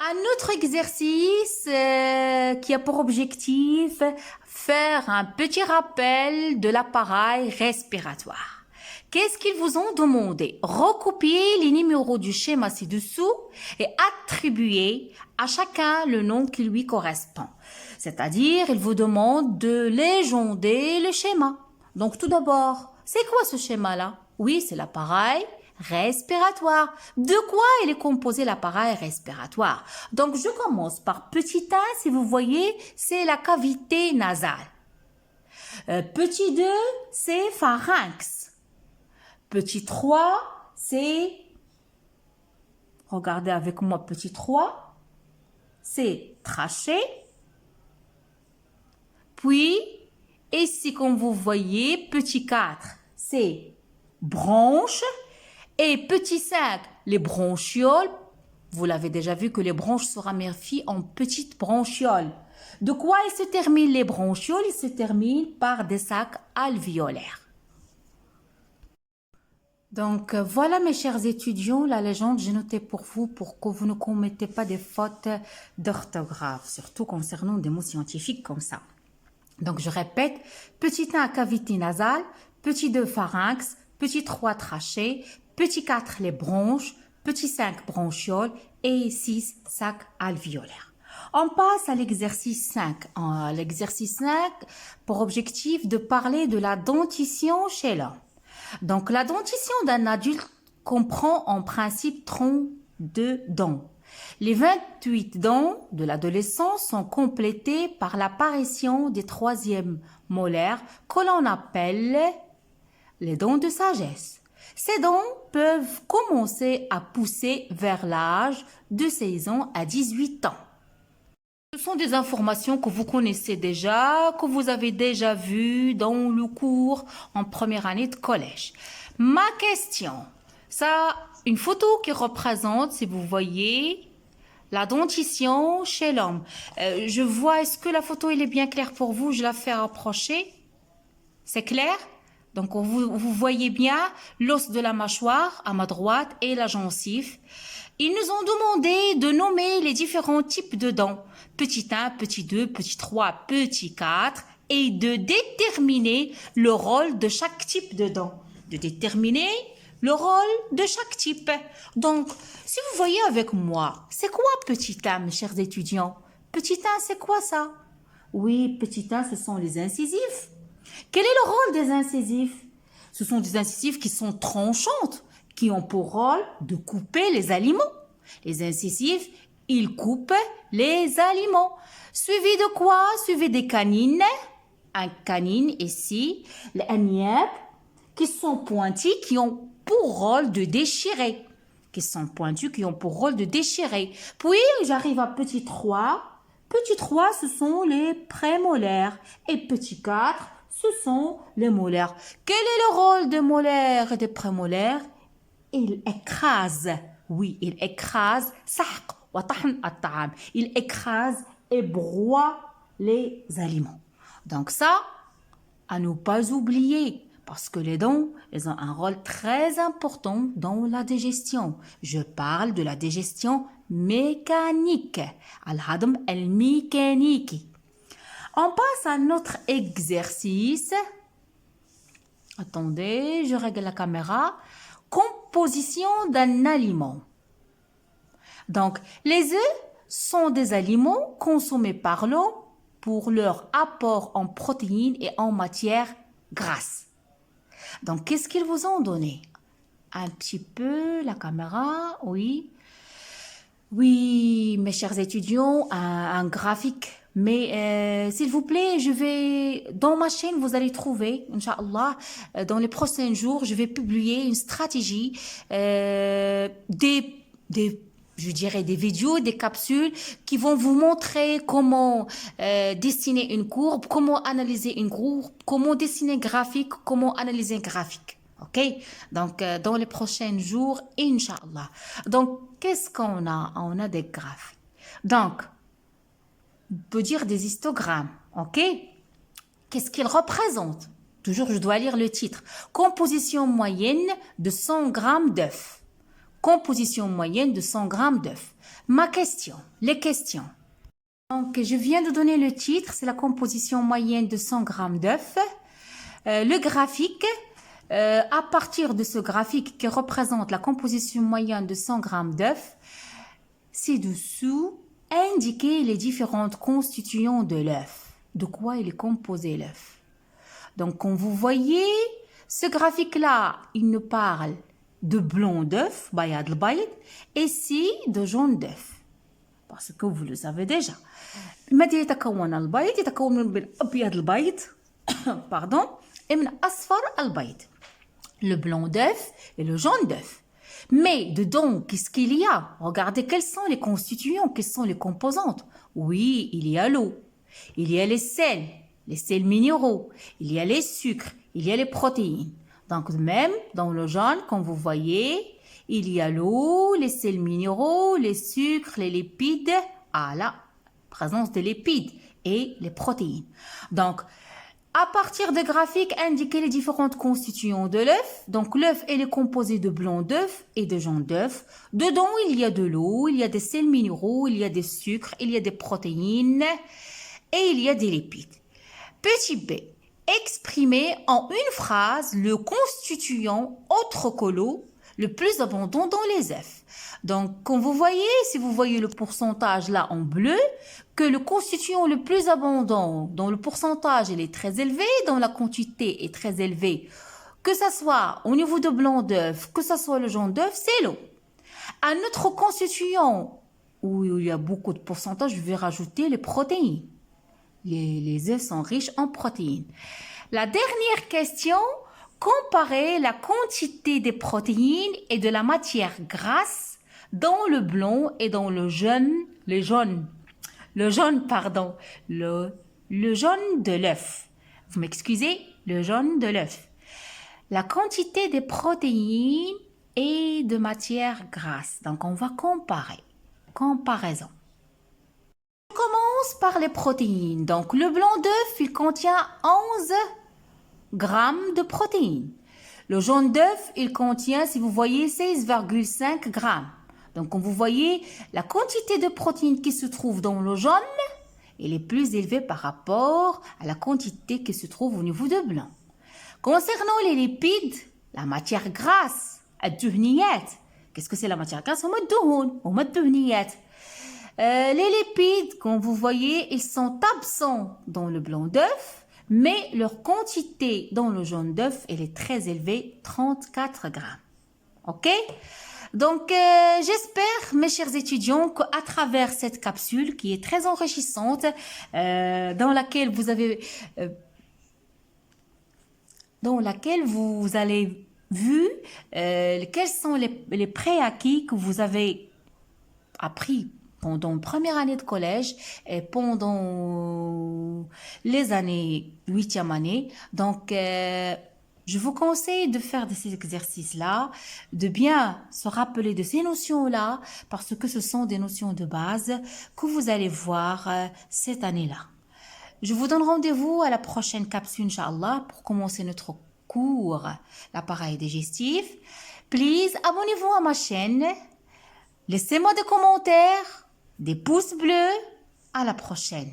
Un autre exercice qui a pour objectif faire un petit rappel de l'appareil respiratoire. Qu'est-ce qu'ils vous ont demandé? Recopier les numéros du schéma ci-dessous et attribuer à chacun le nom qui lui correspond. C'est-à-dire, ils vous demandent de légender le schéma. Donc tout d'abord, c'est quoi ce schéma-là? Oui, c'est l'appareil respiratoire. De quoi il est composé l'appareil respiratoire? Donc je commence par petit 1, si vous voyez, c'est la cavité nasale. Petit 2, c'est pharynx. Petit 3, c'est, regardez avec moi, petit 3, c'est trachée. Puis, ici, comme vous voyez, petit 4, c'est bronche. Et petit 5, les bronchioles. Vous l'avez déjà vu que les bronches se ramifient en petites bronchioles. De quoi ils se terminent les bronchioles? Ils se terminent par des sacs alvéolaires. Donc voilà mes chers étudiants, la légende j'ai noté pour vous pour que vous ne commettez pas des fautes d'orthographe, surtout concernant des mots scientifiques comme ça. Donc je répète, petit 1 cavité nasale, petit 2 pharynx, petit 3 trachée, petit 4 les bronches, petit 5 bronchioles et 6 sacs alvéolaires. On passe à l'exercice 5. L'exercice 5 pour objectif de parler de la dentition chez l'homme. Donc la dentition d'un adulte comprend en principe 32 dents. Les 28 dents de l'adolescent sont complétées par l'apparition des troisièmes molaires que l'on appelle les dents de sagesse. Ces dents peuvent commencer à pousser vers l'âge de 16 ans à 18 ans. Ce sont des informations que vous connaissez déjà, que vous avez déjà vues dans le cours en première année de collège. Ma question, ça, une photo qui représente, si vous voyez, la dentition chez l'homme. Je vois, est-ce que la photo elle est bien claire pour vous? Je la fais approcher. C'est clair? Donc, vous voyez bien l'os de la mâchoire à ma droite et la gencive. Ils nous ont demandé de nommer les différents types de dents. Petit 1, petit 2, petit 3, petit 4 et de déterminer le rôle de chaque type de dent. De déterminer le rôle de chaque type. Donc, si vous voyez avec moi, c'est quoi petit 1, mes chers étudiants? Petit 1, c'est quoi ça? Oui, petit 1, ce sont les incisifs. Quel est le rôle des incisifs? Ce sont des incisifs qui sont tranchantes, qui ont pour rôle de couper les aliments. Les incisifs, ils coupent les aliments. Suivi de quoi? Suivi des canines. Un canine ici, les anières, qui sont pointis, qui ont pour rôle de déchirer. Qui sont pointus, qui ont pour rôle de déchirer. Puis, j'arrive à petit 3. Petit 3, ce sont les prémolaires. Et petit 4, ce sont les molaires. Quel est le rôle des molaires et des prémolaires? Il écrase. Oui, il écrase. Il écrase et broie les aliments. Donc ça, à ne pas oublier. Parce que les dents, elles ont un rôle très important dans la digestion. Je parle de la digestion mécanique. Al-hadm al-mécanique. On passe à notre exercice. Attendez, je règle la caméra. Composition d'un aliment. Donc, les œufs sont des aliments consommés par l'homme pour leur apport en protéines et en matières grasses. Donc, qu'est-ce qu'ils vous ont donné? Un petit peu, la caméra, oui. Oui, mes chers étudiants, un graphique. Mais s'il vous plaît, dans ma chaîne, vous allez trouver, Inch'Allah, dans les prochains jours, je vais publier une stratégie, je dirais des vidéos, des capsules qui vont vous montrer comment dessiner une courbe, comment analyser une courbe, comment dessiner un graphique, comment analyser un graphique. Ok? Donc, dans les prochains jours, Inch'Allah. Donc, qu'est-ce qu'on a? On a des graphiques. Donc, on peut dire des histogrammes. Ok? Qu'est-ce qu'ils représentent? Toujours, je dois lire le titre. Composition moyenne de 100 grammes d'œufs. composition moyenne de 100 grammes d'œufs. Ma question, les questions. Donc, je viens de donner le titre, c'est la composition moyenne de 100 grammes d'œufs. Le graphique, à partir de ce graphique qui représente la composition moyenne de 100 grammes d'œufs, ci-dessous, indiquez les différentes constituants de l'œuf. De quoi il est composé l'œuf? Donc, comme vous voyez, ce graphique-là, il nous parle de blanc d'œuf, bayad al-bayd, et ici de jaune d'œuf. Parce que vous le savez déjà. متى يتكون البيض يتكون من أبيض البيض pardon et من أصفر البيض. Le blanc d'œuf et le jaune d'œuf. Mais dedans, qu'est-ce qu'il y a? Regardez quels sont les constituants, quelles sont les composantes. Oui, il y a l'eau, il y a les sels minéraux, il y a les sucres, il y a les protéines. Donc même dans le jaune, comme vous voyez, il y a l'eau, les sels minéraux, les sucres, les lipides, à la présence des lipides et les protéines. Donc, à partir de graphiques, indiquez les différentes constituants de l'œuf. Donc, l'œuf est composé de blanc d'œuf et de jaune d'œuf. Dedans, il y a de l'eau, il y a des sels minéraux, il y a des sucres, il y a des protéines et il y a des lipides. Petit b, exprimez en une phrase le constituant autre que l'eau le plus abondant dans les œufs. Donc, comme vous voyez, si vous voyez le pourcentage là en bleu, que le constituant le plus abondant, dont le pourcentage il est très élevé, dont la quantité est très élevée, que ce soit au niveau de blanc d'œuf, que ce soit le jaune d'œuf, c'est l'eau. Un autre constituant où il y a beaucoup de pourcentage, je vais rajouter les protéines. Les œufs sont riches en protéines. La dernière question, comparez la quantité des protéines et de la matière grasse dans le blanc et dans le jaune de l'œuf. Vous m'excusez, le jaune de l'œuf. La quantité des protéines et de matière grasse. Donc, on va comparer. Comparaison. On commence par les protéines. Donc, le blanc d'œuf, il contient 11 grammes de protéines. Le jaune d'œuf, il contient, si vous voyez, 16,5 grammes. Donc, comme vous voyez, la quantité de protéines qui se trouve dans le jaune, elle est plus élevée par rapport à la quantité qui se trouve au niveau de blanc. Concernant les lipides, la matière grasse, qu'est-ce que c'est la matière grasse? Les lipides, comme vous voyez, ils sont absents dans le blanc d'œuf, mais leur quantité dans le jaune d'œuf, elle est très élevée, 34 grammes. Ok? Donc, j'espère, mes chers étudiants, qu'à travers cette capsule qui est très enrichissante, dans laquelle vous allez vu quels sont les préacquis que vous avez appris pendant première année de collège et pendant les années 8e année. Donc, je vous conseille de faire de ces exercices-là, de bien se rappeler de ces notions-là, parce que ce sont des notions de base que vous allez voir cette année-là. Je vous donne rendez-vous à la prochaine capsule, Inch'Allah, pour commencer notre cours, l'appareil digestif. Please, abonnez-vous à ma chaîne. Laissez-moi des commentaires, des pouces bleus. À la prochaine.